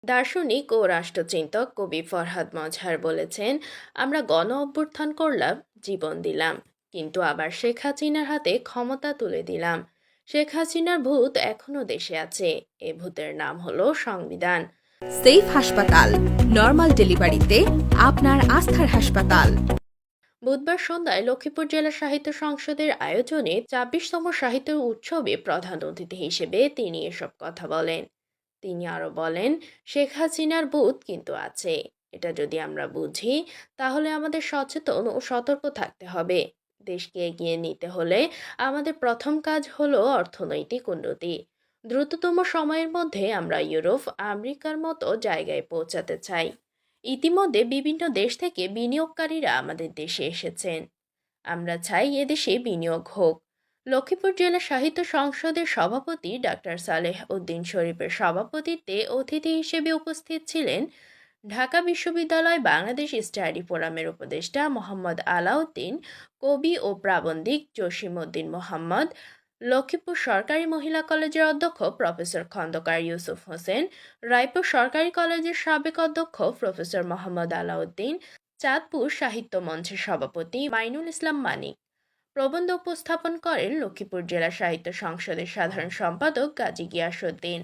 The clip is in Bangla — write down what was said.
দার্শনিক ও রাষ্ট্রচিন্তক কবি ফরহাদ মজহার বলেছেন, আমরা গণ অভ্যুত্থান করলাম, জীবন দিলাম, কিন্তু আবার শেখ হাসিনার হাতে ক্ষমতা তুলে দিলাম। শেখ হাসিনার ভূত এখনো দেশে আছে। এ ভূতের নাম হলো সংবিধান। সেফ হাসপাতাল, নর্মাল ডেলিভারিতে আপনার আস্থার হাসপাতাল। বুধবার সন্ধ্যায় লক্ষ্মীপুর জেলা সাহিত্য সংসদের আয়োজনে ২৬তম সাহিত্য উৎসবে প্রধান অতিথি হিসেবে তিনি এসব কথা বলেন। তিনি আরো বলেন, শেখ হাসিনার ভূত কিন্তু আছে। এটা যদি আমরা বুঝি, তাহলে আমাদের সচেতন ও সতর্ক থাকতে হবে। দেশকে এগিয়ে নিতে হলে আমাদের প্রথম কাজ হলো অর্থনৈতিক উন্নতি। দ্রুততম সময়ের মধ্যে আমরা ইউরোপ, আমেরিকার মতো জায়গায় পৌঁছাতে চাই। ইতিমধ্যে বিভিন্ন দেশ থেকে বিনিয়োগকারীরা আমাদের দেশে এসেছেন। আমরা চাই এদেশে বিনিয়োগ হোক। লক্ষ্মীপুর জেলা সাহিত্য সংসদের সভাপতি ডাক্তার সালেহ উদ্দিন শরীফের সভাপতিত্বে অতিথি হিসেবে উপস্থিত ছিলেন ঢাকা বিশ্ববিদ্যালয় বাংলাদেশ স্টাডি ফোরামের উপদেষ্টা মোহাম্মদ আলাউদ্দিন, কবি ও প্রাবন্ধিক জসিম উদ্দিন মোহাম্মদ, লক্ষ্মীপুর সরকারি মহিলা কলেজের অধ্যক্ষ প্রফেসর খন্দকার ইউসুফ হোসেন, রায়পুর সরকারি কলেজের সাবেক অধ্যক্ষ প্রফেসর মোহাম্মদ আলাউদ্দিন, চাঁদপুর সাহিত্য মঞ্চের সভাপতি মাইনুল ইসলাম মানিক। প্রবন্ধ উপস্থাপন করেন লক্ষ্মীপুর জেলা সাহিত্য সংসদের সাধারণ সম্পাদক গাজী গিয়াসউদ্দিন।